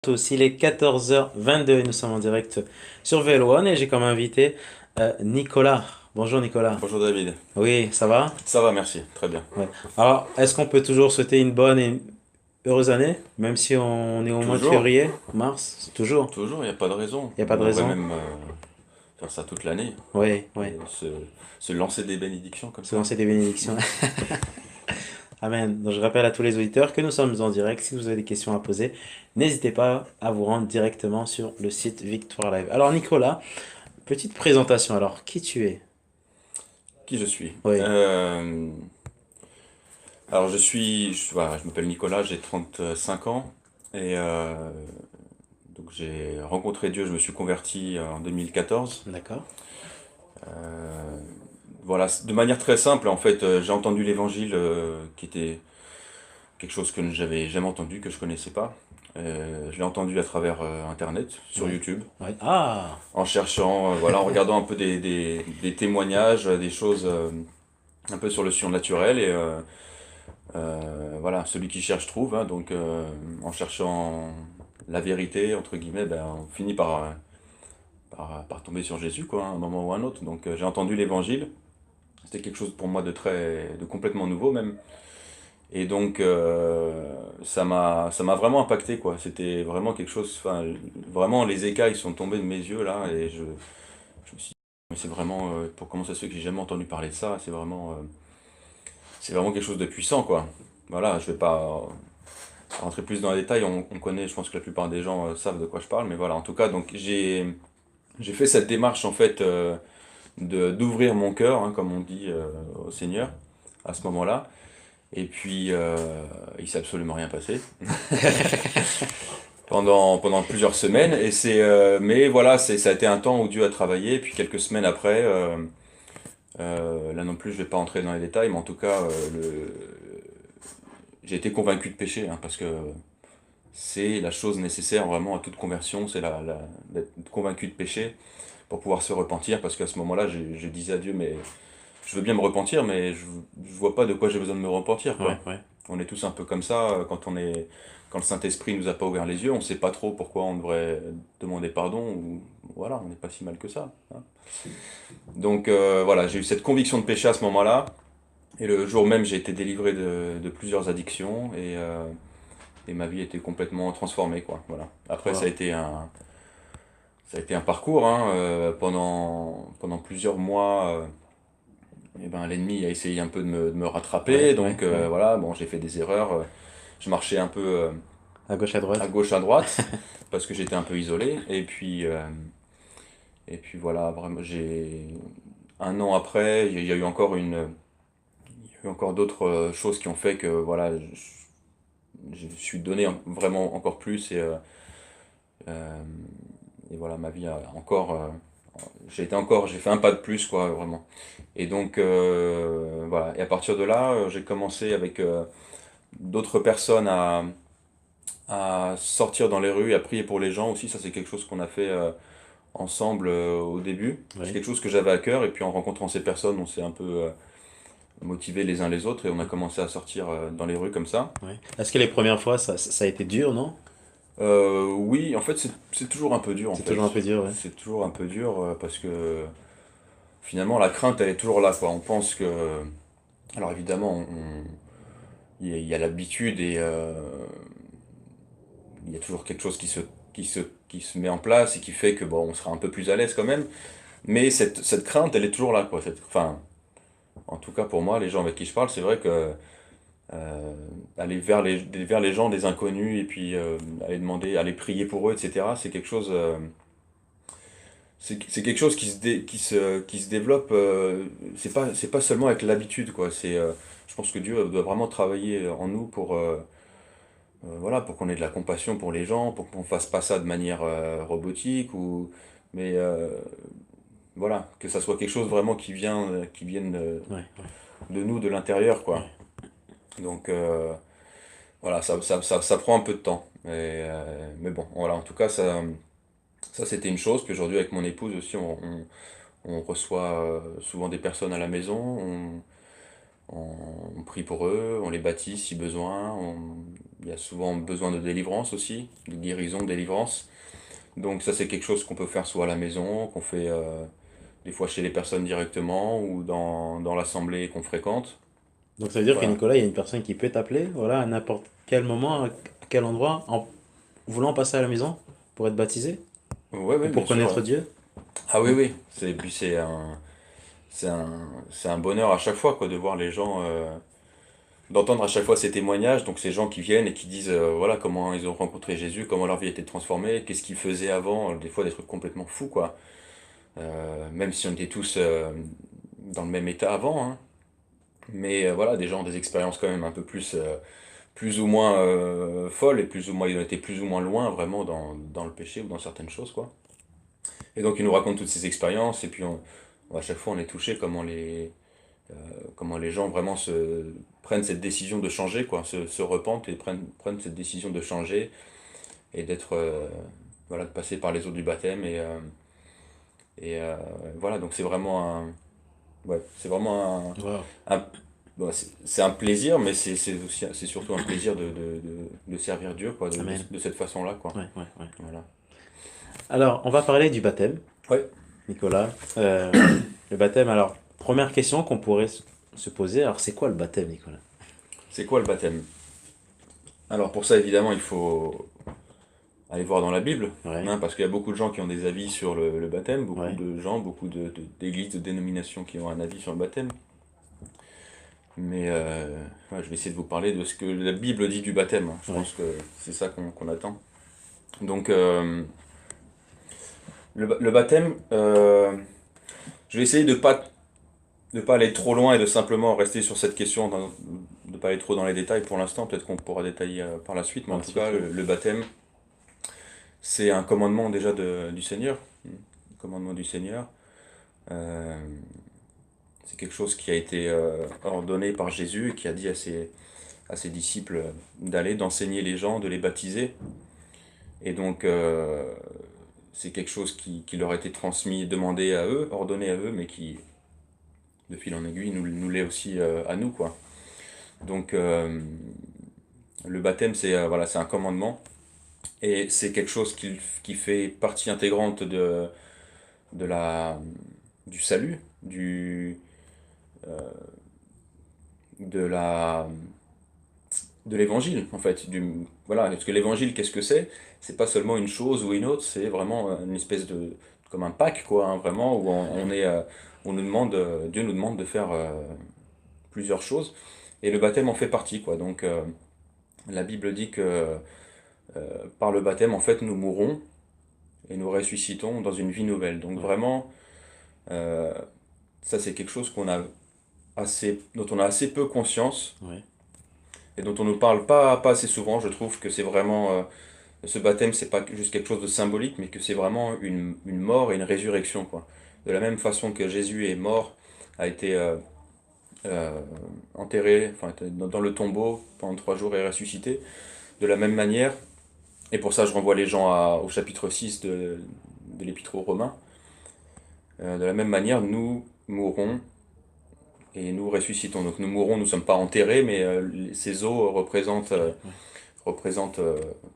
Tous, il est 14h22 et nous sommes en direct sur Vélo One et j'ai comme invité Nicolas. Bonjour Nicolas. Bonjour David. Oui, ça va? Ça va, merci. Très bien. Ouais. Alors, est-ce qu'on peut toujours souhaiter une bonne et heureuse année, même si on est au mois de Toujours, février, mars? Toujours. toujours, il n'y a pas de raison. Il n'y a pas On de devrait raison? même faire ça toute l'année. Oui, oui. Et se lancer des bénédictions comme Se ça. lancer des bénédictions. Amen. Donc, je rappelle à tous les auditeurs que nous sommes en direct. Si vous avez des questions à poser, n'hésitez pas à vous rendre directement sur le site Victoire Live. Alors Nicolas, petite présentation. Alors, qui tu es? Qui je suis? Oui, Alors voilà, je m'appelle Nicolas, j'ai 35 ans. Et donc j'ai rencontré Dieu, je me suis converti en 2014. d'accord. Voilà, de manière très simple, en fait, j'ai entendu l'évangile qui était quelque chose que j'avais jamais entendu, que je connaissais pas. Je l'ai entendu à travers Internet, sur Oui. YouTube. Oui. Ah, En cherchant, voilà, en regardant un peu des témoignages, des choses un peu sur le surnaturel et voilà, celui qui cherche trouve, hein, donc en cherchant la vérité entre guillemets, ben, on finit par tomber sur Jésus quoi, à un moment ou à un autre. Donc j'ai entendu l'Évangile, c'était quelque chose pour moi de complètement nouveau même, et donc ça m'a vraiment impacté quoi. C'était vraiment quelque chose, enfin vraiment les écailles sont tombées de mes yeux là et je me suis dit, mais c'est vraiment, pour comment ça se fait que j'ai jamais entendu parler de ça, c'est vraiment quelque chose de puissant, quoi. Voilà, je vais pas rentrer plus dans les détails, on connaît, je pense que la plupart des gens savent de quoi je parle, mais voilà, en tout cas, donc j'ai fait cette démarche, en fait, d'ouvrir mon cœur, hein, comme on dit, au Seigneur, à ce moment-là, et puis il s'est absolument rien passé pendant plusieurs semaines, mais voilà, ça a été un temps où Dieu a travaillé, et puis quelques semaines après, là non plus, je vais pas entrer dans les détails, mais en tout cas, j'ai été convaincu de péché, hein, parce que c'est la chose nécessaire vraiment à toute conversion, c'est d'être convaincu de péché pour pouvoir se repentir, parce qu'à ce moment-là, je disais à Dieu, mais je veux bien me repentir, mais je vois pas de quoi j'ai besoin de me repentir, ouais, quoi. ouais. On est tous un peu comme ça, quand le Saint-Esprit nous a pas ouvert les yeux, on sait pas trop pourquoi on devrait demander pardon, ou voilà, on n'est pas si mal que ça, hein. Donc voilà, j'ai eu cette conviction de péché à ce moment-là, et le jour même, j'ai été délivré de plusieurs addictions, et ma vie était complètement transformée, quoi. Voilà. Après, Wow. ça a été un parcours, hein, pendant plusieurs mois. Et ben, l'ennemi a essayé un peu de me rattraper, Ouais, ouais, donc ouais. voilà, bon, j'ai fait des erreurs. Je marchais un peu À gauche, à à droite. gauche, à droite, parce que j'étais un peu isolé. Et puis voilà, vraiment, j'ai un an après, il y a eu encore il y a eu encore d'autres choses qui ont fait que voilà, je suis donné vraiment encore plus euh, et voilà, ma vie a encore, j'ai fait un pas de plus, quoi, vraiment. Et donc, voilà. Et à partir de là, j'ai commencé avec d'autres personnes à sortir dans les rues et à prier pour les gens aussi. Ça, c'est quelque chose qu'on a fait ensemble au début. C'est Oui, quelque chose que j'avais à cœur. Et puis en rencontrant ces personnes, on s'est un peu motivés les uns les autres et on a commencé à sortir dans les rues comme ça. ouais. Est-ce que les premières fois, ça a été dur, non? Oui, en fait, c'est toujours un peu dur, en C'est toujours un fait. peu dur, ouais. C'est toujours un peu dur parce que finalement, la crainte, elle est toujours là, quoi. On pense que... Alors évidemment, il y a l'habitude et il y a toujours quelque chose qui se met en place et qui fait que bon, on sera un peu plus à l'aise quand même. Mais cette crainte, elle est toujours là, quoi. Enfin, en tout cas pour moi, les gens avec qui je parle, c'est vrai que aller vers les gens, des inconnus, et puis aller demander, aller prier pour eux, etc., c'est quelque chose... c'est quelque chose qui se développe, c'est pas seulement avec l'habitude, quoi. Je pense que Dieu doit vraiment travailler en nous pour, voilà, pour qu'on ait de la compassion pour les gens, pour qu'on fasse pas ça de manière robotique, mais voilà, que ça soit quelque chose vraiment qui vienne Ouais, ouais, de nous, de l'intérieur, quoi. ouais. Donc voilà, ça prend un peu de temps. Mais bon, voilà, en tout cas, ça c'était une chose. Puis aujourd'hui, avec mon épouse aussi, on reçoit souvent des personnes à la maison. on prie pour eux, on les baptise si besoin. Il y a souvent besoin de délivrance aussi, de guérison, de délivrance. Donc ça c'est quelque chose qu'on peut faire soit à la maison, qu'on fait des fois chez les personnes directement ou dans l'assemblée qu'on fréquente. Donc ça veut dire que Voilà. Nicolas, il y a une personne qui peut t'appeler, voilà, à n'importe quel moment, à quel endroit, en voulant passer à la maison pour être baptisé Ouais, ou ouais, bien pour sûr, connaître ouais. Dieu. Ah oui, Hmm. oui. Puis c'est un bonheur à chaque fois quoi, de voir les gens, d'entendre à chaque fois ces témoignages, donc ces gens qui viennent et qui disent voilà comment ils ont rencontré Jésus, comment leur vie a été transformée, qu'est-ce qu'ils faisaient avant, des fois des trucs complètement fous quoi. Même si on était tous dans le même état avant, hein. Mais voilà, des gens ont des expériences quand même un peu plus ou moins folles et plus ou moins, ils ont été plus ou moins loin vraiment dans le péché ou dans certaines choses quoi. Et donc ils nous racontent toutes ces expériences et puis à chaque fois on est touché comment les gens vraiment prennent cette décision de changer, quoi, se repentent et prennent cette décision de changer et d'être, voilà, de passer par les eaux du baptême. Et voilà, donc c'est vraiment ouais, c'est vraiment Wow. bon, c'est un plaisir, mais c'est surtout un plaisir de servir Dieu, quoi, Amen. de cette façon-là, quoi. Ouais, ouais, ouais. Voilà. Alors, on va parler du baptême, Ouais, Nicolas. Le baptême, alors, première question qu'on pourrait se poser, alors c'est quoi le baptême, Nicolas? c'est quoi le baptême? Alors pour ça, évidemment, il faut aller voir dans la Bible, Ouais, hein, parce qu'il y a beaucoup de gens qui ont des avis sur le baptême, beaucoup ouais. de gens, beaucoup d'églises, de dénominations qui ont un avis sur le baptême. Mais ouais, je vais essayer de vous parler de ce que la Bible dit du baptême, hein. Je Ouais. pense que c'est ça qu'on attend. Donc le baptême, je vais essayer de pas aller trop loin et de simplement rester sur cette question, de pas aller trop dans les détails pour l'instant, peut-être qu'on pourra détailler par la suite, mais Par en la tout suite, cas, ouais. le baptême, c'est un commandement déjà du Seigneur, un commandement du Seigneur. Euh, c'est quelque chose qui a été ordonné par Jésus et qui a dit à ses disciples d'aller, d'enseigner les gens, de les baptiser. Et donc, c'est quelque chose qui leur a été transmis, demandé à eux, ordonné à eux, mais qui, de fil en aiguille, nous l'est aussi à nous, quoi. Donc, le baptême, voilà, c'est un commandement. Et c'est quelque chose qui fait partie intégrante de du salut, de la, de l'évangile, en fait. Voilà, parce que l'évangile, qu'est-ce que c'est? C'est pas seulement une chose ou une autre, c'est vraiment une espèce comme un pack, quoi, hein, vraiment, où on nous demande, Dieu nous demande de faire plusieurs choses. Et le baptême en fait partie, quoi. Donc, la Bible dit que par le baptême, en fait, nous mourrons et nous ressuscitons dans une vie nouvelle. Donc, Ouais, vraiment, euh, ça, c'est quelque chose dont on a assez peu conscience ouais, et dont on ne parle pas assez souvent. Je trouve que c'est vraiment ce baptême, c'est pas juste quelque chose de symbolique, mais que c'est vraiment une mort et une résurrection, quoi. De la même façon que Jésus est mort, a été euh, enterré, enfin, était dans le tombeau pendant 3 jours et ressuscité, de la même manière, et pour ça je renvoie les gens au chapitre 6 de l'Épître aux Romains, de la même manière, nous mourrons et nous ressuscitons. Donc nous mourrons, nous ne sommes pas enterrés, mais ces os ouais, ouais.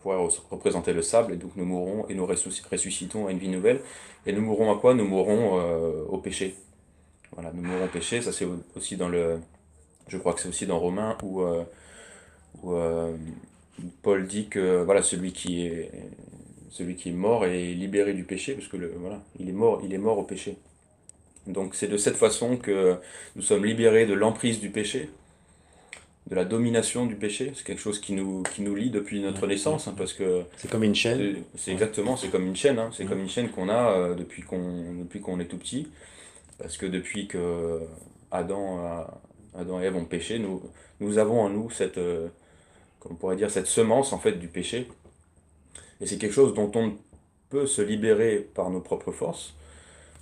pourraient représenter le sable, et donc nous mourrons et nous ressuscitons à une vie nouvelle. Et nous mourrons à quoi? Nous mourrons au péché. Voilà, nous mourrons au péché, ça c'est aussi je crois que c'est aussi dans Romains où Paul dit que voilà, celui qui est mort est libéré du péché, parce que voilà, il est mort au péché. Donc c'est de cette façon que nous sommes libérés de l'emprise du péché, de la domination du péché. C'est quelque chose qui nous lie depuis Ouais, notre ouais, naissance, hein, ouais. parce que C'est comme une chaîne. c'est Ouais, exactement, c'est comme une chaîne, hein, c'est ouais. comme une chaîne qu'on a depuis qu'on est tout petit, parce que depuis que Adam, Adam et Ève ont péché, nous avons en nous on pourrait dire, cette semence en fait du péché. Et c'est quelque chose dont on ne peut se libérer par nos propres forces.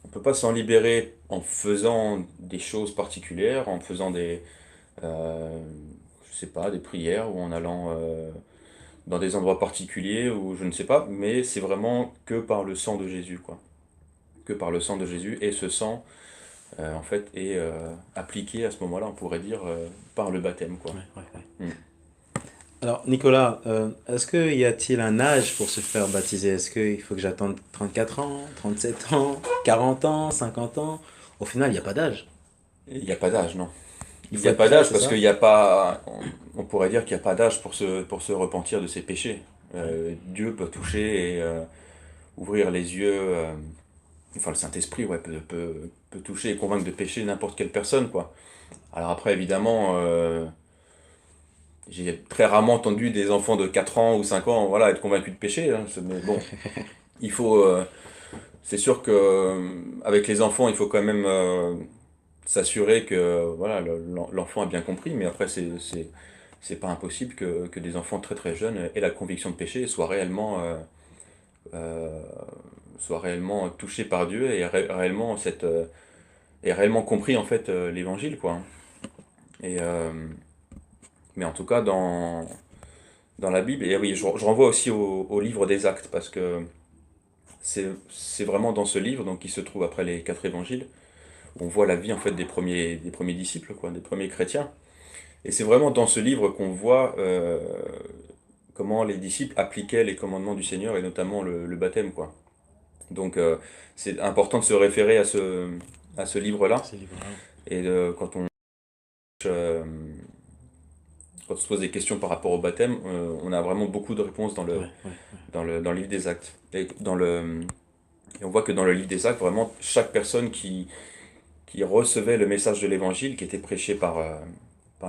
On ne peut pas s'en libérer en faisant des choses particulières, en faisant euh, je sais pas, des prières ou en allant dans des endroits particuliers ou je ne sais pas, mais c'est vraiment que par le sang de Jésus, quoi. Que par le sang de Jésus. Et ce sang, en fait, est appliquée à ce moment-là, on pourrait dire, par le baptême, quoi. Ouais, ouais, ouais. Mm. Alors, Nicolas, est-ce qu'il y a-t-il un âge pour se faire baptiser? Est-ce qu'il faut que j'attende 34 ans, 37 ans, 40 ans, 50 ans? Au final, il n'y a pas d'âge. Il n'y a pas d'âge, non. Il Il n'y faut a être pas prêt, d'âge c'est parce qu'il ça? n'y a pas, on pourrait dire qu'il n'y a pas d'âge pour se repentir de ses péchés. Ouais. Dieu peut toucher et ouvrir les yeux, enfin le Saint-Esprit, ouais, peut toucher et convaincre de péché n'importe quelle personne, quoi. Alors après, évidemment, j'ai très rarement entendu des enfants de 4 ans ou 5 ans, voilà, être convaincus de péché, hein. Mais bon, il faut, c'est sûr que avec les enfants, il faut quand même s'assurer que voilà, l'enfant a bien compris, mais après, c'est pas impossible que des enfants très très jeunes aient la conviction de péché et euh, soient réellement touchés par Dieu et réellement, et réellement compris en fait l'évangile, quoi. Et, mais en tout cas, dans la Bible, et oui, je renvoie aussi au livre des Actes, parce que c'est vraiment dans ce livre, donc qui se trouve après les 4 évangiles, où on voit la vie en fait des premiers disciples, quoi, des premiers chrétiens. Et c'est vraiment dans ce livre qu'on voit comment les disciples appliquaient les commandements du Seigneur, et notamment le baptême, quoi. Donc c'est important de se référer à ce livre-là, Ce livre-là. et euh, quand on se pose des questions par rapport au baptême, on a vraiment beaucoup de réponses Ouais, ouais, dans le livre des Actes. Et on voit que dans le livre des Actes, vraiment, chaque personne qui recevait le message de l'évangile qui était prêché par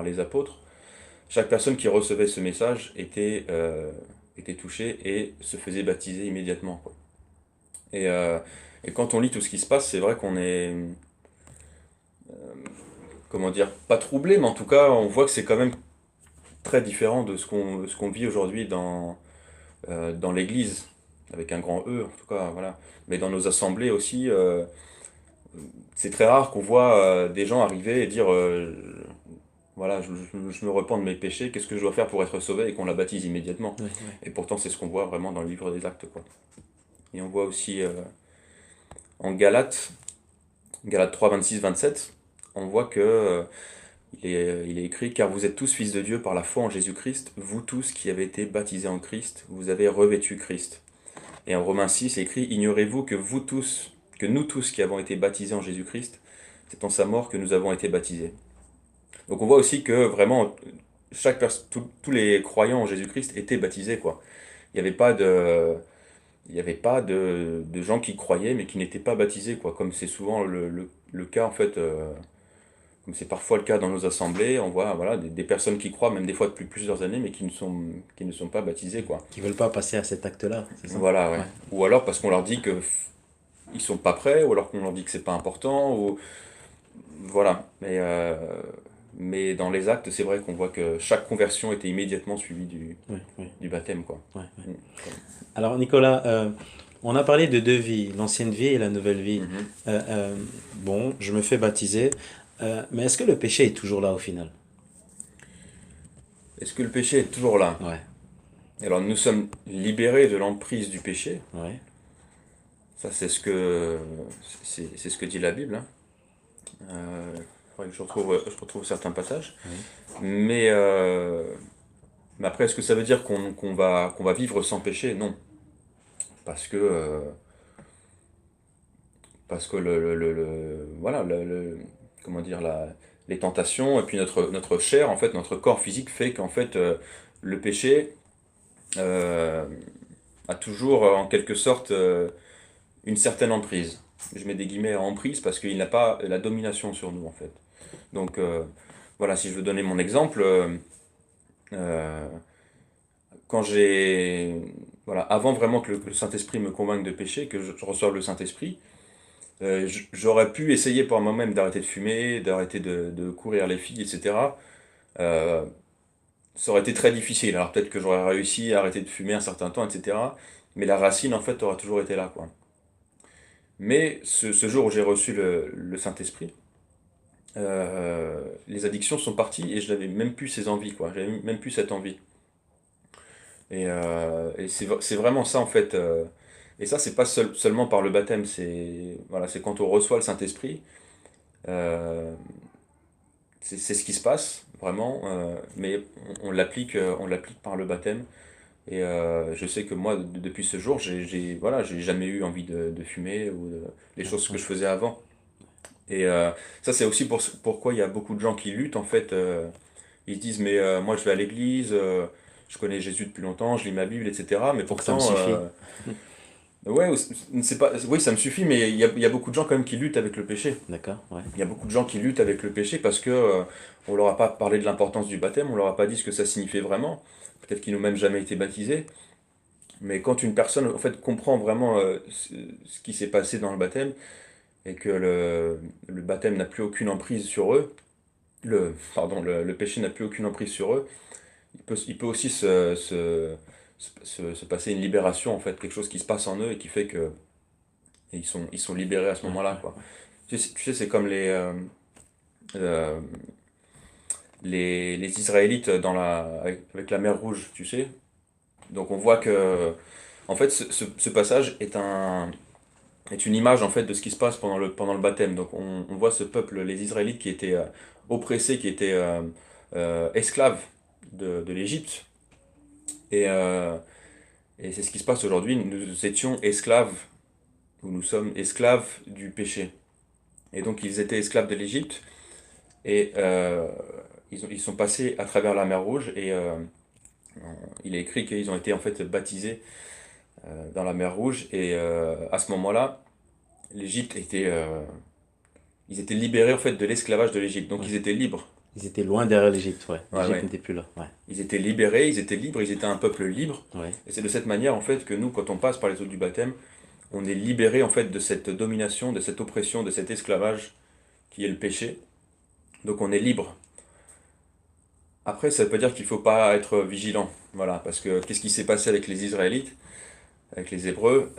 les apôtres, chaque personne qui recevait ce message était touchée et se faisait baptiser immédiatement, quoi. Et, euh, et quand on lit tout ce qui se passe, c'est vrai qu'on est, comment dire, pas troublé, mais en tout cas, on voit que c'est quand même très différent de ce qu'on vit aujourd'hui dans l'Église, avec un grand E, en tout cas, voilà. Mais dans nos assemblées aussi, c'est très rare qu'on voit des gens arriver et dire voilà, je me repens de mes péchés, qu'est-ce que je dois faire pour être sauvé et qu'on la baptise immédiatement. ouais, ouais. Et pourtant, c'est ce qu'on voit vraiment dans le livre des Actes, quoi. Et on voit aussi en Galates 3, 26, 27, on voit que il est écrit: car vous êtes tous fils de Dieu par la foi en Jésus-Christ, vous tous qui avez été baptisés en Christ, vous avez revêtu Christ. Et en Romains 6, c'est écrit: ignorez-vous que vous tous, que nous tous qui avons été baptisés en Jésus-Christ, c'est en sa mort que nous avons été baptisés. Donc on voit aussi que vraiment tous les croyants en Jésus-Christ étaient baptisés, quoi. Il n'y avait pas il y avait pas de gens qui croyaient mais qui n'étaient pas baptisés, quoi. Comme c'est souvent le cas en fait, comme c'est parfois le cas dans nos assemblées, on voit voilà des personnes qui croient même des fois depuis plusieurs années mais qui ne sont pas baptisées, quoi. Qui veulent pas passer à cet acte-là, c'est ça? Voilà, ouais. Ouais. Ou alors parce qu'on leur dit que ils sont pas prêts, ou alors qu'on leur dit que c'est pas important, ou voilà. Mais dans les actes, c'est vrai qu'on voit que chaque conversion était immédiatement suivie Ouais, ouais, du baptême, quoi. ouais, ouais. Mm. Alors, Nicolas, on a parlé de deux vies, l'ancienne vie et la nouvelle vie. Mhm. Bon, je me fais baptiser, mais est-ce que le péché est toujours là au final? Est-ce que le péché est toujours là? Ouais, Alors nous sommes libérés de l'emprise du péché. ouais, Ça, c'est ce que dit la Bible, hein. Faudrait que je retrouve certains passages. oui. Mais, mais après, est-ce que ça veut dire qu'on va vivre sans péché? Non. Parce que, parce que voilà, comment dire, les tentations, et puis notre chair, en fait, notre corps physique fait qu'en fait, le péché euh, a toujours, en quelque sorte, une certaine emprise. Je mets des guillemets à emprise parce qu'il n'a pas la domination sur nous, en fait. Donc, voilà, si je veux donner mon exemple, euh, quand j'ai... Voilà, avant vraiment que le Saint-Esprit me convainque de péché, que je reçoive le Saint-Esprit, j'aurais pu essayer par moi-même d'arrêter de fumer, d'arrêter de courir les filles, etc. Euh, Ça aurait été très difficile. Alors peut-être que j'aurais réussi à arrêter de fumer un certain temps, etc. Mais la racine, en fait, aura toujours été là, quoi. Mais ce jour où j'ai reçu le Saint-Esprit, les addictions sont parties et je n'avais même plus ces envies, quoi. J'avais même plus cette envie. Et c'est vraiment ça, en fait. Et ça, c'est pas seulement par le baptême, c'est voilà, c'est quand on reçoit le Saint-Esprit. Euh, c'est ce qui se passe, vraiment, mais on l'applique par le baptême. Et je sais que moi, depuis ce jour, voilà, j'ai jamais eu envie de fumer ou les choses que je faisais avant. Et ça, c'est aussi pourquoi il y a beaucoup de gens qui luttent, en fait. Ils se disent, mais moi, je vais à l'église, je connais Jésus depuis longtemps, je lis ma Bible, etc. Mais Donc ça me pourtant, suffit. ouais, c'est pas, oui, ça me suffit, mais il y a beaucoup de gens quand même qui luttent avec le péché. D'accord, ouais. Il y a beaucoup de gens qui luttent avec le péché parce que on leur a pas parlé de l'importance du baptême, on leur a pas dit ce que ça signifiait vraiment. Peut-être qu'ils n'ont même jamais été baptisés. Mais quand une personne en fait comprend vraiment ce qui s'est passé dans le baptême et que le baptême n'a plus aucune emprise sur eux, le péché n'a plus aucune emprise sur eux, il peut aussi se passer une libération en fait, quelque chose qui se passe en eux et qui fait que ils sont libérés à ce Ouais, moment-là, ouais, quoi. Tu sais, c'est comme euh, les Israélites avec la mer Rouge, tu sais. Donc on voit que en fait ce passage est une image en fait de ce qui se passe pendant le baptême. Donc on voit ce peuple, les Israélites qui étaient oppressés, qui étaient esclaves de l'Égypte. Et, euh, et c'est ce qui se passe aujourd'hui. Nous étions esclaves, ou nous sommes esclaves du péché. Et donc ils étaient esclaves de l'Égypte. Et ils sont passés à travers la mer Rouge. Et il est écrit qu'ils ont été en fait baptisés dans la mer Rouge. Et à ce moment-là, l'Égypte était, ils étaient libérés en fait de l'esclavage de l'Égypte. Donc ouais. ils étaient libres. Ils étaient loin derrière l'Égypte, ouais. Ouais, L'Égypte ouais. n'était plus là, ouais. Ils étaient libérés, ils étaient libres, ils étaient un peuple libre. Ouais, Et c'est de cette manière en fait que nous, quand on passe par les eaux du baptême, on est libéré en fait de cette domination, de cette oppression, de cet esclavage qui est le péché. Donc on est libre. Après, ça veut pas dire qu'il faut pas être vigilant. Voilà, parce que qu'est-ce qui s'est passé avec les Israélites, avec les Hébreux?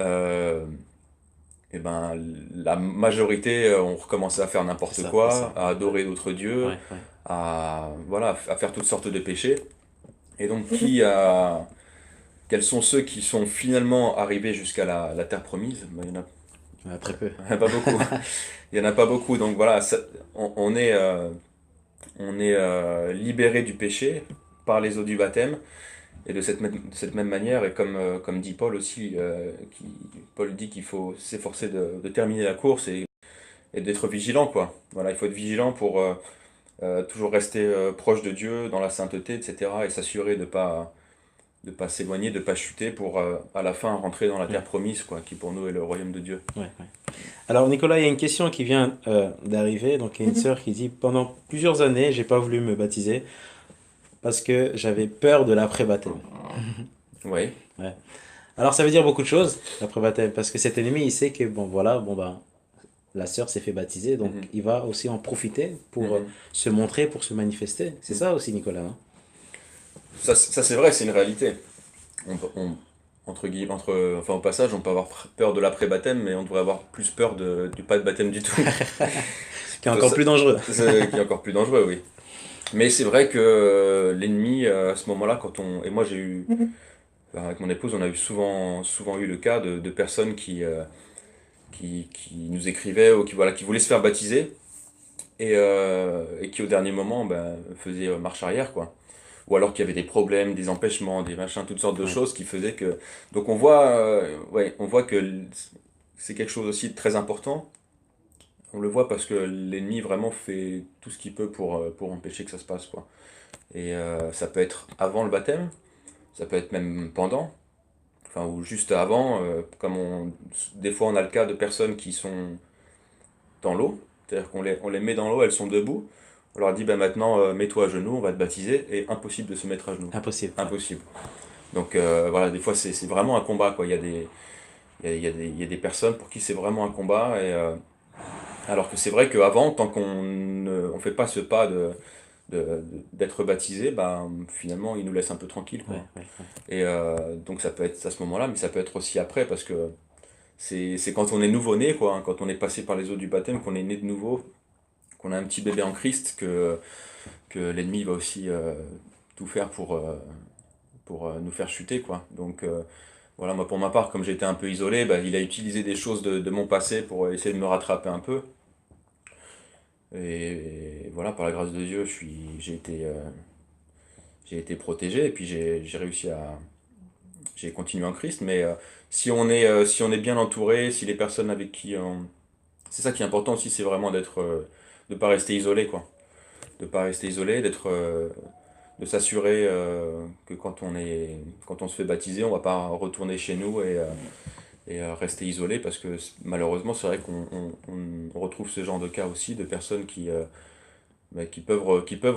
Eh ben, la majorité ont recommencé à faire c'est n'importe ça, c'est quoi, ça, à ouais. adorer d'autres dieux, Ouais, ouais. voilà, à faire toutes sortes de péchés. Et donc, quels sont ceux qui sont finalement arrivés jusqu'à la terre promise? Ben, Ouais, très peu. il y en a pas beaucoup. Il y en a pas beaucoup. Donc voilà, on est libéré du péché par les eaux du baptême. Et de cette même manière, et comme dit Paul aussi, Paul dit qu'il faut s'efforcer de terminer la course et d'être vigilant, quoi. Voilà, il faut être vigilant pour toujours rester proche de Dieu dans la sainteté, etc. et s'assurer de pas s'éloigner, de pas chuter pour à la fin rentrer dans la Ouais, terre promise, quoi, qui pour nous est le royaume de Dieu. ouais, ouais. Alors Nicolas, il y a une question qui vient d'arriver. Donc il y a une sœur qui dit, pendant plusieurs années, j'ai pas voulu me baptiser parce que j'avais peur de l'après-baptême. Oui. Ouais. Alors ça veut dire beaucoup de choses, l'après-baptême, parce que cet ennemi, il sait que, bon voilà, bon bah, la sœur s'est fait baptiser, donc Mhm. il va aussi en profiter pour Mhm. se montrer, pour se manifester. C'est Mhm. ça aussi, Nicolas, hein. Ça c'est vrai, c'est une réalité. Entre guillemets, enfin au passage, on peut avoir peur de l'après-baptême, mais on devrait avoir plus peur du pas de baptême du tout. C'est Qui est plutôt encore ça, plus dangereux. qui est encore plus dangereux, oui. Mais c'est vrai que l'ennemi, à ce moment-là, et moi j'ai eu, enfin, avec mon épouse, on a eu souvent eu le cas de personnes qui nous écrivaient ou voilà, qui voulaient se faire baptiser et qui au dernier moment ben, faisaient marche arrière, quoi. Ou alors qu'il y avait des problèmes, des empêchements, des machins, toutes sortes de Ouais, choses qui faisaient que. Donc on voit, ouais, on voit que c'est quelque chose aussi de très important. On le voit parce que l'ennemi vraiment fait tout ce qu'il peut pour empêcher que ça se passe, quoi. Et ça peut être avant le baptême, ça peut être même pendant, enfin ou juste avant, des fois on a le cas de personnes qui sont dans l'eau, c'est-à-dire on les met dans l'eau, elles sont debout, on leur dit ben maintenant mets-toi à genoux, on va te baptiser, et impossible de se mettre à genoux. impossible, ouais. Impossible. Donc voilà, des fois c'est vraiment un combat, quoi. Il y a des personnes pour qui c'est vraiment un combat, alors que c'est vrai qu'avant, tant on fait pas ce pas d'être baptisé, ben, finalement, il nous laisse un peu tranquille, Ouais, quoi. ouais, ouais. Et donc ça peut être à ce moment-là, mais ça peut être aussi après, parce que c'est quand on est nouveau-né, quoi, hein, quand on est passé par les eaux du baptême, qu'on est né de nouveau, qu'on a un petit bébé en Christ, que l'ennemi va aussi tout faire pour nous faire chuter, quoi. Donc voilà, moi pour ma part, comme j'étais un peu isolé, bah, il a utilisé des choses de mon passé pour essayer de me rattraper un peu. Et voilà, par la grâce de Dieu, j'ai été protégé et puis j'ai réussi à, j'ai continué en Christ. Mais si on est bien entouré, si les personnes avec qui on... C'est ça qui est important aussi, c'est vraiment de pas rester isolé, quoi. De pas rester isolé, de s'assurer que quand on se fait baptiser, on va pas retourner chez nous et rester isolé parce que malheureusement, c'est vrai on retrouve ce genre de cas aussi de personnes qui peuvent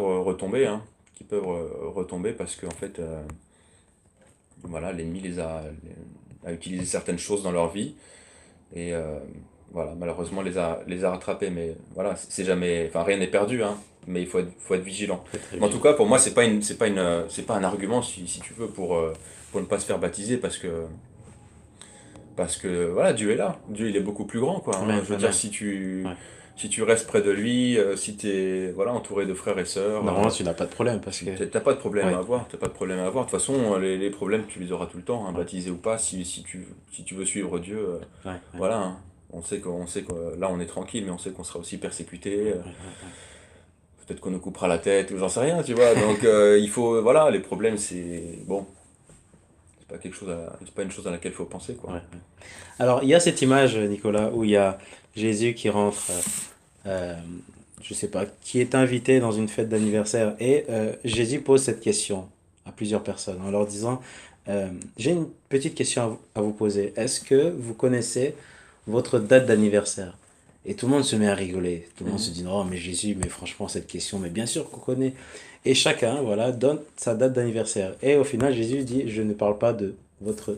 retomber, hein, qui peuvent retomber parce qu'en fait, voilà, a utilisé certaines choses dans leur vie et voilà, malheureusement les a rattrapés. Mais voilà, c'est jamais, enfin rien n'est perdu, hein, mais faut être vigilant. Faut être Mais en tout cas, vigilant. pour moi, c'est pas un argument si tu veux pour ne pas se faire baptiser parce que voilà, Dieu est là. Dieu, il est beaucoup plus grand, quoi, hein. Amen, Je veux dire, amen. Ouais. si tu restes près de lui, si tu es voilà, entouré de frères et sœurs, Normalement, tu n'as pas de problème parce que... t'as pas de problème à Ouais, avoir. T'as pas de problème à avoir. De toute façon, les problèmes, tu les auras tout le temps, hein, ouais, baptisé ou pas, si tu veux suivre Dieu, ouais, ouais, voilà, hein. On sait que là, on est tranquille, mais on sait qu'on sera aussi persécuté. ouais, ouais, ouais. Peut-être qu'on nous coupera la tête, ou j'en sais rien, tu vois. Donc, il faut, voilà, les problèmes, c'est bon, c'est pas une chose à laquelle il faut penser, Ouais, quoi. ouais. Alors, il y a cette image, Nicolas, où il y a Jésus qui rentre, euh, je sais pas, qui est invité dans une fête d'anniversaire. Et Jésus pose cette question à plusieurs personnes en leur disant, j'ai une petite question à vous poser. Est-ce que vous connaissez votre date d'anniversaire? Et tout le monde se met à rigoler. Tout le monde se Mhm. dit, non, mais Jésus, mais franchement, cette question, mais bien sûr qu'on connaît. Et chacun, voilà, donne sa date d'anniversaire. Et au final, Jésus dit, je ne parle pas de votre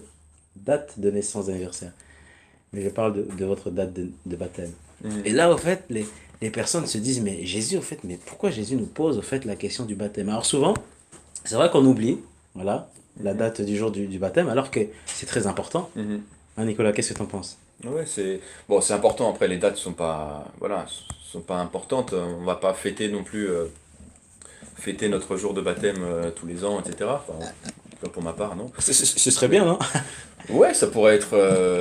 date de naissance d'anniversaire, mais je parle de votre date de baptême. Mhm. Et là, au fait, les personnes se disent, mais Jésus, au fait, mais pourquoi Jésus nous pose, au fait, la question du baptême? Alors souvent, c'est vrai qu'on oublie, voilà, la Mhm. date du jour du baptême, alors que c'est très important. Mhm. Hein, Nicolas, qu'est-ce que tu en penses? Ouais, c'est bon, c'est important. Après, les dates sont pas, voilà, sont pas importantes. On va pas fêter non plus, fêter notre jour de baptême tous les ans, etc. Enfin, pas pour ma part, non. Ce serait Mais bien, non? ouais, ça pourrait être,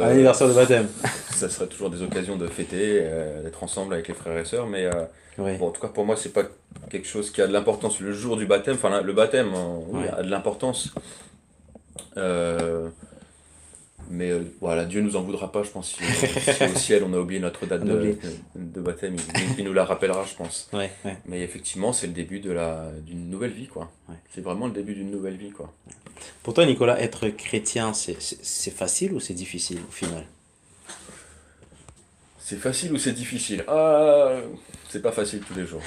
Un anniversaire de baptême. ça serait toujours des occasions de fêter, d'être ensemble avec les frères et sœurs. Mais Oui, bon, en tout cas, pour moi, c'est pas quelque chose qui a de l'importance. Le jour du baptême, enfin, le baptême, oui, oui. a de l'importance. Euh, Mais voilà, Dieu nous en voudra pas, je pense, si au ciel on a oublié notre date On oublie. de baptême, il nous la rappellera, je pense. Oui, oui, Mais effectivement, c'est le début d'une nouvelle vie, quoi. oui. C'est vraiment le début d'une nouvelle vie, quoi. Pour toi, Nicolas, être chrétien, c'est facile ou c'est difficile au final? C'est facile ou c'est difficile? Ah, c'est pas facile tous les jours.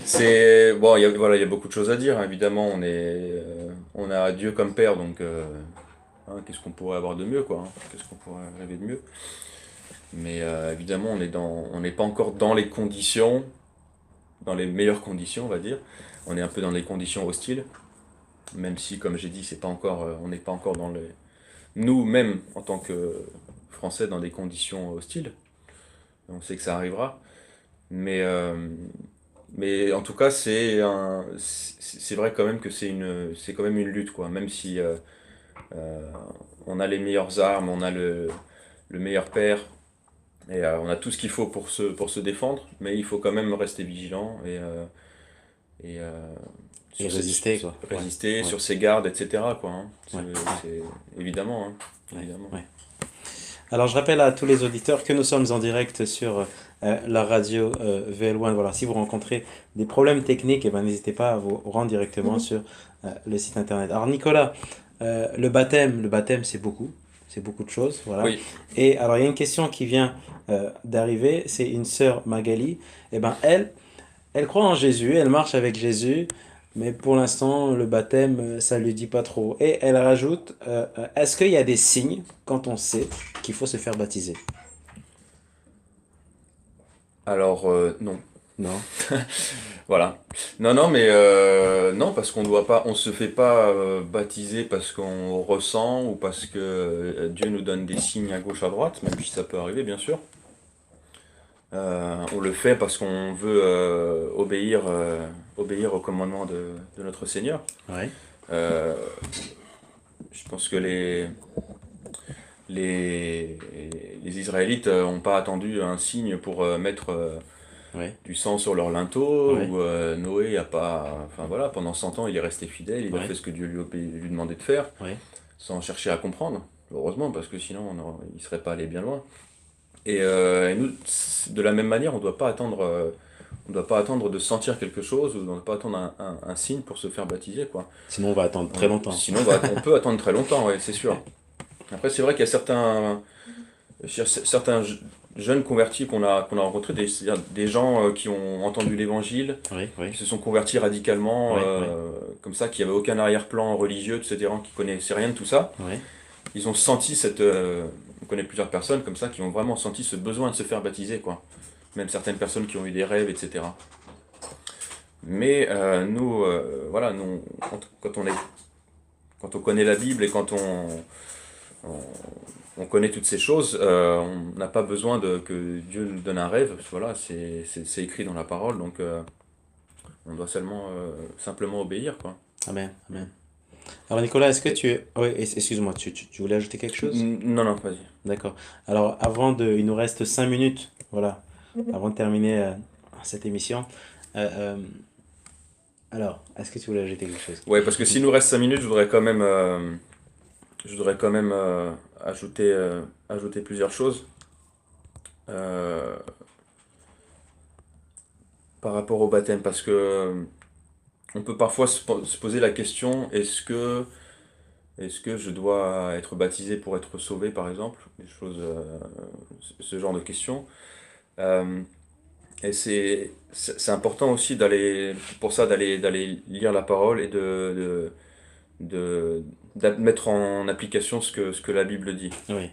C'est bon, voilà, il y a beaucoup de choses à dire, hein. Évidemment, on a Dieu comme Père, donc hein, qu'est-ce qu'on pourrait avoir de mieux, quoi, hein. Qu'est-ce qu'on pourrait rêver de mieux? Mais évidemment, on n'est pas encore dans les conditions, dans les meilleures conditions, on va dire. On est un peu dans des conditions hostiles, même si, comme j'ai dit, c'est pas encore, on n'est pas encore nous, même en tant que Français, dans des conditions hostiles. On sait que ça arrivera. Mais, mais en tout cas, c'est vrai quand même que c'est quand même une lutte, quoi. Même si euh, on a les meilleures armes, on a le meilleur père, et on a tout ce qu'il faut pour se défendre, mais il faut quand même rester vigilant et Et sur résister, quoi. Ouais, résister, ouais, sur ses gardes, etc., quoi, hein. ouais, C'est évidemment, hein, ouais, évidemment. ouais. Alors, je rappelle à tous les auditeurs que nous sommes en direct sur la radio VL1. Voilà, si vous rencontrez des problèmes techniques, eh ben, n'hésitez pas à vous rendre directement Mhm. sur le site internet. Alors, Nicolas, le baptême, c'est beaucoup de choses, voilà. Oui, Et alors, il y a une question qui vient d'arriver, c'est une sœur Magali. Eh ben, elle croit en Jésus, elle marche avec Jésus, mais pour l'instant, le baptême, ça lui dit pas trop. Et elle rajoute, est-ce qu'il y a des signes quand on sait qu'il faut se faire baptiser? alors non. Non. Voilà. Non, non, mais non, parce qu'on doit pas, on se fait pas baptiser parce qu'on ressent ou parce que Dieu nous donne des signes à gauche à droite, même si ça peut arriver, bien sûr. On le fait parce qu'on veut obéir au commandement de notre Seigneur. Ouais. Euh, je pense que les Israélites n'ont pas attendu un signe pour mettre Ouais, du sang sur leur linteau, ouais, ou Noé a pas... Enfin voilà, pendant 100 ans, il est resté fidèle, il a ouais, fait ce que Dieu lui demandait de faire, ouais. sans chercher à comprendre, heureusement, parce que sinon il ne serait pas allé bien loin. Et nous, de la même manière, on doit pas attendre de sentir quelque chose, ou on ne doit pas attendre un signe pour se faire baptiser, quoi. Sinon, on va attendre très longtemps. Sinon, on peut attendre très longtemps, ouais, c'est sûr. Après, c'est vrai qu'il y a certains jeunes convertis qu'on a rencontrés, c'est-à-dire des gens qui ont entendu l'évangile, Oui, oui, qui se sont convertis radicalement, oui, oui, comme ça, qui n'avaient aucun arrière-plan religieux, etc., qui connaissaient rien de tout ça. oui. Ils ont senti on connaît plusieurs personnes comme ça qui ont vraiment senti ce besoin de se faire baptiser, quoi. Même certaines personnes qui ont eu des rêves, etc. Mais nous, voilà, nous, quand on connaît la Bible et on, on connaît toutes ces choses, on n'a pas besoin que Dieu nous donne un rêve. Voilà, c'est écrit dans la parole, donc on doit simplement obéir, quoi. Amen, amen. Alors, Nicolas, est-ce que tu... Oui, excuse-moi, tu voulais ajouter quelque chose? Non, non, vas-y. D'accord. Alors, avant de... Il nous reste 5 minutes, voilà, avant de terminer cette émission. Euh, euh, alors, est-ce que tu voulais ajouter quelque chose? Ouais, parce que s'il nous reste 5 minutes, je voudrais quand même ajouter plusieurs choses euh, par rapport au baptême, parce que on peut parfois se poser la question, est-ce que je dois être baptisé pour être sauvé, par exemple, ce genre de questions. Euh, et c'est important aussi d'aller lire la parole et de mettre en application ce que la Bible dit. Oui,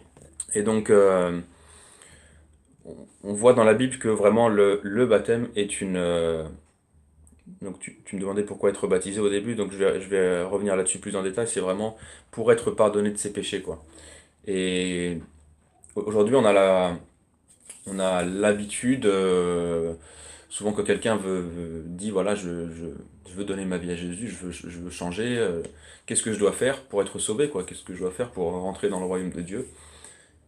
Et donc, on voit dans la Bible que vraiment le baptême est donc tu me demandais pourquoi être baptisé au début, donc je vais revenir là-dessus plus en détail. C'est vraiment pour être pardonné de ses péchés, quoi. Et aujourd'hui, on a l'habitude, souvent quand quelqu'un dit, voilà, je veux donner ma vie à Jésus, je veux changer, qu'est-ce que je dois faire pour être sauvé, quoi? Qu'est-ce que je dois faire pour rentrer dans le royaume de Dieu?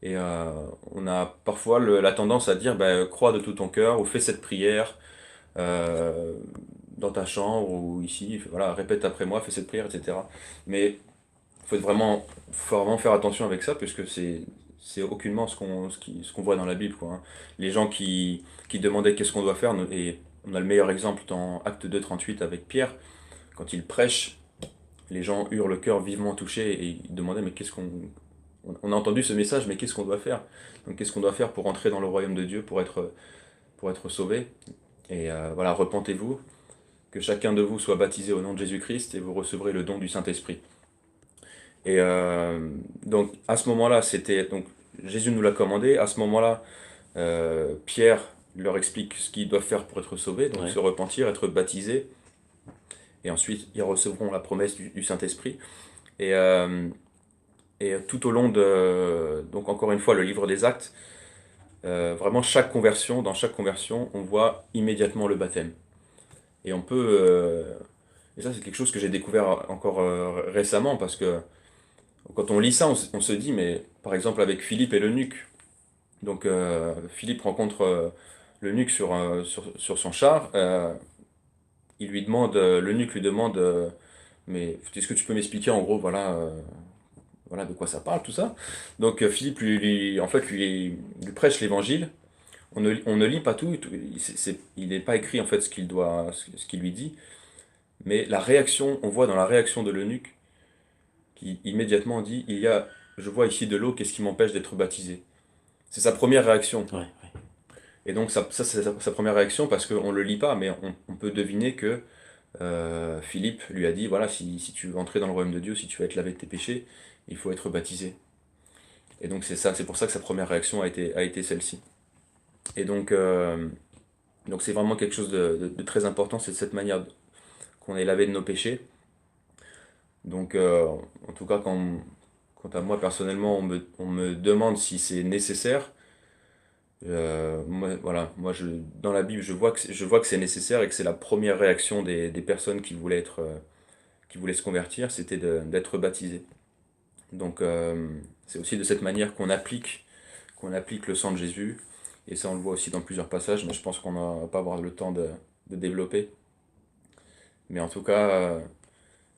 Et on a parfois la tendance à dire, bah, crois de tout ton cœur, ou fais cette prière euh, dans ta chambre, ou ici, voilà, répète après moi, fais cette prière, etc. Mais faut vraiment faire attention avec ça, puisque c'est aucunement ce qu'on voit dans la Bible, quoi, hein. Les gens qui demandaient qu'est-ce qu'on doit faire, et on a le meilleur exemple dans Acte 2:38 avec Pierre, quand il prêche, les gens eurent le cœur vivement touché et ils demandaient, mais on a entendu ce message, mais qu'est-ce qu'on doit faire? Donc qu'est-ce qu'on doit faire pour entrer dans le royaume de Dieu, pour être sauvé? Et voilà, repentez-vous, que chacun de vous soit baptisé au nom de Jésus-Christ et vous recevrez le don du Saint-Esprit. Et donc à ce moment-là, donc Jésus nous l'a commandé. À ce moment-là, Pierre leur explique ce qu'ils doivent faire pour être sauvés, donc ouais, se repentir, être baptisés, et ensuite ils recevront la promesse du Saint-Esprit. Et, tout au long donc encore une fois, le livre des Actes, vraiment dans chaque conversion, on voit immédiatement le baptême. Et et ça c'est quelque chose que j'ai découvert encore récemment, parce que quand on lit ça, on se dit, mais par exemple avec Philippe et l'eunuque, donc Philippe rencontre l'eunuque sur son char, l'eunuque lui demande, mais est-ce que tu peux m'expliquer en gros, voilà de quoi ça parle, tout ça. Donc Philippe en fait, lui prêche l'évangile. On ne lit pas tout, il n'est pas écrit en fait ce qu'il lui dit, mais on voit dans la réaction de l'eunuque qui immédiatement dit, je vois ici de l'eau, qu'est-ce qui m'empêche d'être baptisé? C'est sa première réaction. ouais, ouais. Et donc ça c'est sa première réaction, parce qu'on ne le lit pas, mais on peut deviner que Philippe lui a dit, voilà, si tu veux entrer dans le royaume de Dieu, si tu veux être lavé de tes péchés, il faut être baptisé. Et donc c'est pour ça que sa première réaction a été celle-ci. Et donc c'est vraiment quelque chose de très important, c'est de cette manière qu'on est lavé de nos péchés. Donc en tout cas, quant à moi personnellement, on me demande si c'est nécessaire. Voilà, dans la Bible, je vois que c'est nécessaire, et que c'est la première réaction des personnes qui voulaient se convertir, c'était d'être baptisé. Donc c'est aussi de cette manière qu'on applique le sang de Jésus. Et ça, on le voit aussi dans plusieurs passages, mais je pense qu'on ne va pas avoir le temps de développer. Mais en tout cas,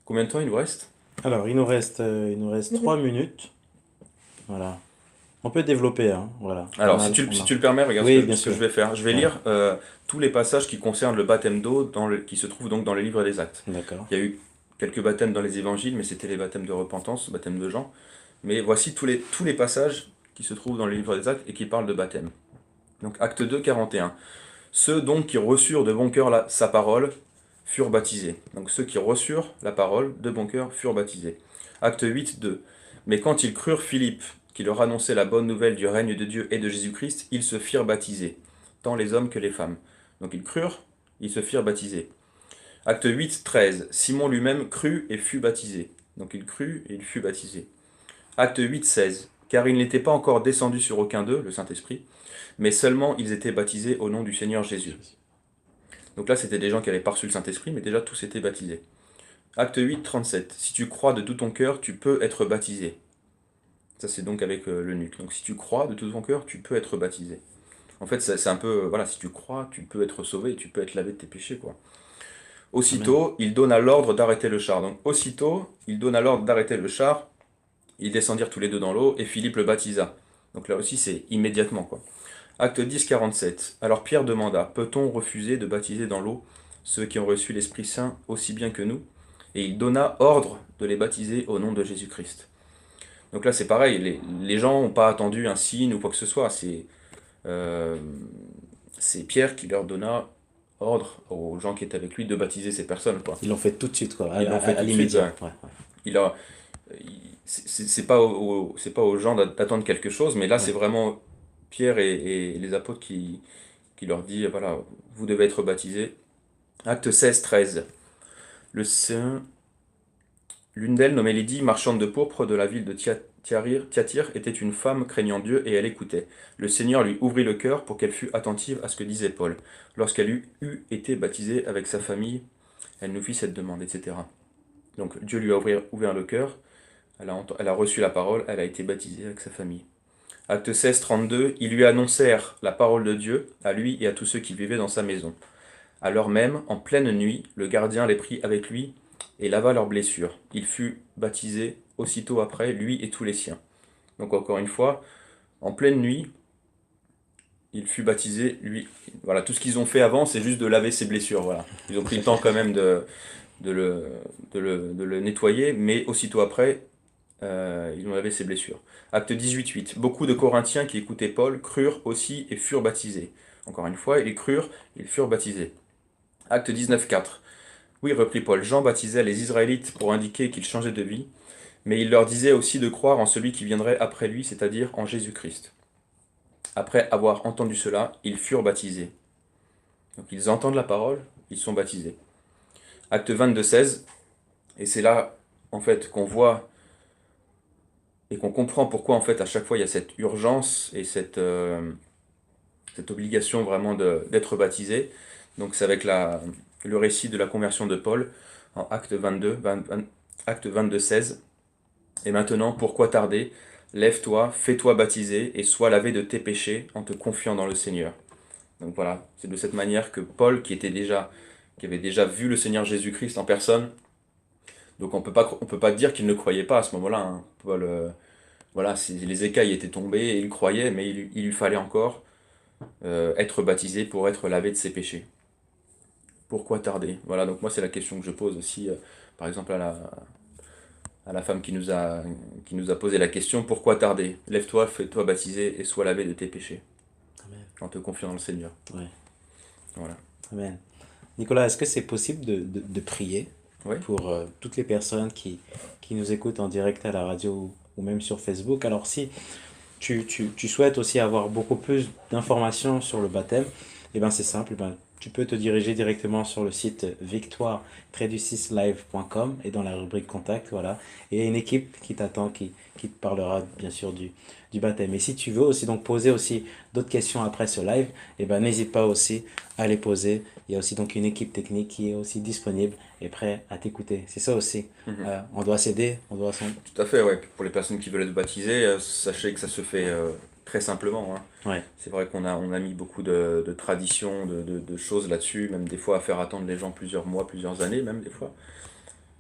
combien de temps il nous reste? Alors, il nous reste 3 minutes. Voilà. On peut développer, hein. Voilà. On Alors, a, si on a. tu le permets, regarde Oui, bien ce que sûr. je vais faire. Je vais Ouais. lire tous les passages qui concernent le baptême d'eau qui se trouvent donc dans les livres des Actes. D'accord. Il y a eu quelques baptêmes dans les évangiles, mais c'était les baptêmes de repentance, baptême de Jean. Mais voici tous les passages qui se trouvent dans les livres des Actes et qui parlent de baptême. Donc, Acte 2, 41. Ceux donc qui reçurent de bon cœur sa parole furent baptisés. Donc, ceux qui reçurent la parole de bon cœur furent baptisés. Acte 8, 2. Mais quand ils crurent Philippe, qui leur annonçait la bonne nouvelle du règne de Dieu et de Jésus-Christ, ils se firent baptiser, tant les hommes que les femmes. Donc ils crurent, ils se firent baptiser. Acte 8, 13. Simon lui-même crut et fut baptisé. Donc il crut et il fut baptisé. Acte 8, 16. Car il n'était pas encore descendu sur aucun d'eux, le Saint-Esprit, mais seulement ils étaient baptisés au nom du Seigneur Jésus. Donc là, c'était des gens qui n'avaient pas reçu le Saint-Esprit, mais déjà tous étaient baptisés. Acte 8, 37. Si tu crois de tout ton cœur, tu peux être baptisé. Ça, c'est donc avec l'eunuque. Donc si tu crois de tout ton cœur, tu peux être baptisé. En fait, c'est un peu, voilà, si tu crois, tu peux être sauvé, tu peux être lavé de tes péchés, quoi. Amen. Aussitôt, il donna l'ordre d'arrêter le char. Donc aussitôt, il donna l'ordre d'arrêter le char. Ils descendirent tous les deux dans l'eau et Philippe le baptisa. Donc là aussi, c'est immédiatement, quoi. Acte 10, 47. Alors Pierre demanda, peut-on refuser de baptiser dans l'eau ceux qui ont reçu l'Esprit Saint aussi bien que nous? Et il donna ordre de les baptiser au nom de Jésus-Christ. Donc là, c'est pareil, les gens n'ont pas attendu un signe ou quoi que ce soit. Euh, c'est Pierre qui leur donna ordre aux gens qui étaient avec lui de baptiser ces personnes, quoi. Ils l'ont fait tout de suite, quoi, Ils l'ont fait à tout de suite. l'immédiat. Ouais, ouais. Il a, c'est pas c'est pas aux gens d'attendre quelque chose, mais là, Ouais. c'est vraiment Pierre et les apôtres qui leur dit, voilà, vous devez être baptisés. Acte 16, 13. Le Saint, l'une d'elles, nommée Lydie, marchande de pourpre de la ville de Thyatire, était une femme craignant Dieu et elle écoutait. Le Seigneur lui ouvrit le cœur pour qu'elle fût attentive à ce que disait Paul. Lorsqu'elle eut été baptisée avec sa famille, elle nous fit cette demande, etc. Donc Dieu lui a ouvert le cœur, elle a reçu la parole, elle a été baptisée avec sa famille. Acte 16, 32, ils lui annoncèrent la parole de Dieu, à lui et à tous ceux qui vivaient dans sa maison. À l'heure même, en pleine nuit, le gardien les prit avec lui et lava leurs blessures. Il fut baptisé aussitôt après, lui et tous les siens. Donc encore une fois, en pleine nuit, il fut baptisé, lui. Voilà, tout ce qu'ils ont fait avant, c'est juste de laver ses blessures. Voilà. Ils ont pris le temps quand même de le, de le nettoyer, mais aussitôt après, ils ont lavé ses blessures. Acte 18, 8. Beaucoup de Corinthiens qui écoutaient Paul crurent aussi et furent baptisés. Encore une fois, ils crurent, ils furent baptisés. Acte 19, 4. Oui, reprit Paul, Jean baptisait les Israélites pour indiquer qu'ils changeaient de vie, mais il leur disait aussi de croire en celui qui viendrait après lui, c'est-à-dire en Jésus-Christ. Après avoir entendu cela, ils furent baptisés. Donc ils entendent la parole, ils sont baptisés. Acte 22, 16. Et c'est là, en fait, qu'on voit et qu'on comprend pourquoi, en fait, à chaque fois, il y a cette urgence et cette obligation vraiment d'être baptisé. Donc c'est avec le récit de la conversion de Paul en Acte 22, 16. Et maintenant, pourquoi tarder? Lève-toi, fais-toi baptiser et sois lavé de tes péchés en te confiant dans le Seigneur. Donc voilà, c'est de cette manière que Paul, qui avait déjà vu le Seigneur Jésus-Christ en personne, donc on peut pas dire qu'il ne croyait pas à ce moment-là, hein. Paul, voilà, les écailles étaient tombées et il croyait, mais il lui fallait encore être baptisé pour être lavé de ses péchés. Pourquoi tarder? Voilà, donc moi c'est la question que je pose aussi, par exemple à la femme qui nous a posé la question, pourquoi tarder? Lève-toi, fais-toi baptiser et sois lavé de tes péchés, Amen. en te confiant dans le Seigneur. Ouais. Voilà. Amen. Nicolas, est-ce que c'est possible de prier Oui, pour toutes les personnes qui nous écoutent en direct à la radio ou même sur Facebook? Alors, si tu souhaites aussi avoir beaucoup plus d'informations sur le baptême, eh ben c'est simple, eh ben, tu peux te diriger directement sur le site victoire-live.com et dans la rubrique contact, voilà. Et il y a une équipe qui t'attend, qui te parlera bien sûr du baptême. Et si tu veux aussi donc poser aussi d'autres questions après ce live, eh ben n'hésite pas aussi à les poser. Il y a aussi donc une équipe technique qui est aussi disponible et prêt à t'écouter. C'est ça aussi. mhm. On doit s'aider, Tout à fait, ouais. Puis pour les personnes qui veulent être baptisées, sachez que ça se fait très simplement, hein. Ouais. C'est vrai on a mis beaucoup de traditions, de choses là-dessus, même des fois à faire attendre les gens plusieurs mois, plusieurs années, même des fois.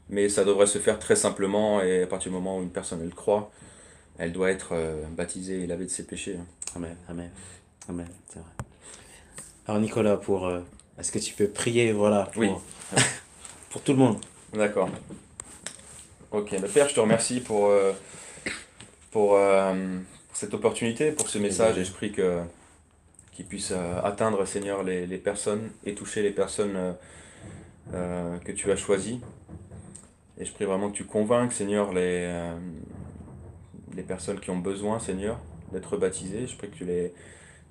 Mais ça devrait se faire très simplement, et à partir du moment où une personne elle croit, elle doit être baptisée et lavée de ses péchés, hein. Amen. Amen. Amen. C'est vrai. Alors Nicolas, est-ce que tu peux prier, voilà, Oui, pour tout le monde? d'accord. Ok, bah, Père, je te remercie pour cette opportunité, pour ce message, et je prie qu'il puisse atteindre, Seigneur, les personnes et toucher les personnes que tu as choisies. Et je prie vraiment que tu convainques, Seigneur, les personnes qui ont besoin, Seigneur, d'être baptisées. Je prie que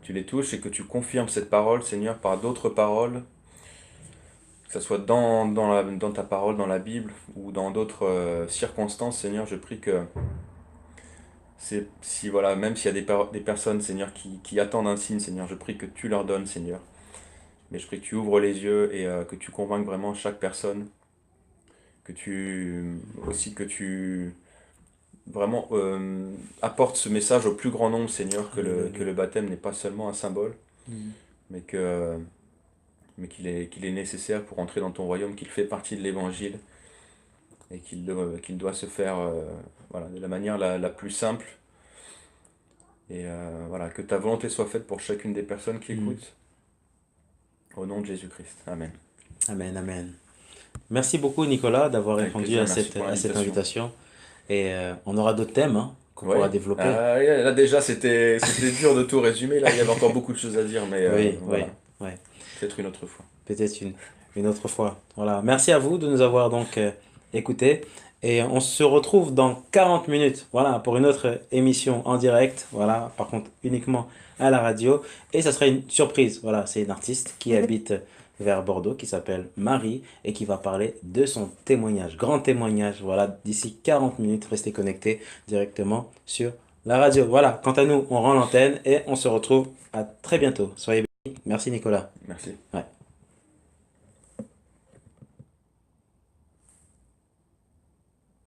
tu les touches et que tu confirmes cette parole, Seigneur, par d'autres paroles, que ce soit dans ta parole, dans la Bible, ou dans d'autres circonstances, Seigneur. Je prie que si voilà, même s'il y a des personnes, Seigneur, qui attendent un signe, Seigneur, je prie que tu leur donnes, Seigneur. Mais je prie que tu ouvres les yeux et que tu convainques vraiment chaque personne, que tu vraiment apportes ce message au plus grand nombre, Seigneur, que le, Alléluia. que le baptême n'est pas seulement un symbole, Mm. mais qu'il est nécessaire pour entrer dans ton royaume, qu'il fait partie de l'évangile et qu'il doit se faire voilà, de la manière la plus simple. Et voilà, que ta volonté soit faite pour chacune des personnes qui Mm. écoutent. Au nom de Jésus-Christ. Amen. Amen. Amen. Merci beaucoup Nicolas d'avoir Avec répondu plaisir, à merci cette, pour à cette l'invitation. invitation. Et on aura d'autres thèmes hein, qu'on pourra Ouais. développer. Là déjà, c'était dur de tout résumer. Là, il y avait encore beaucoup de choses à dire, mais Oui, oui, voilà. oui. Peut-être une autre fois. Peut-être une autre fois. Voilà. Merci à vous de nous avoir donc écoutés. Et on se retrouve dans 40 minutes, voilà, pour une autre émission en direct. Voilà, par contre, uniquement à la radio. Et ça sera une surprise. Voilà, c'est une artiste qui habite vers Bordeaux, qui s'appelle Marie, et qui va parler de son témoignage. Grand témoignage. Voilà, d'ici 40 minutes, restez connectés directement sur la radio. Voilà, quant à nous, on rend l'antenne et on se retrouve à très bientôt. Soyez bénis. Merci Nicolas. Merci. Ouais.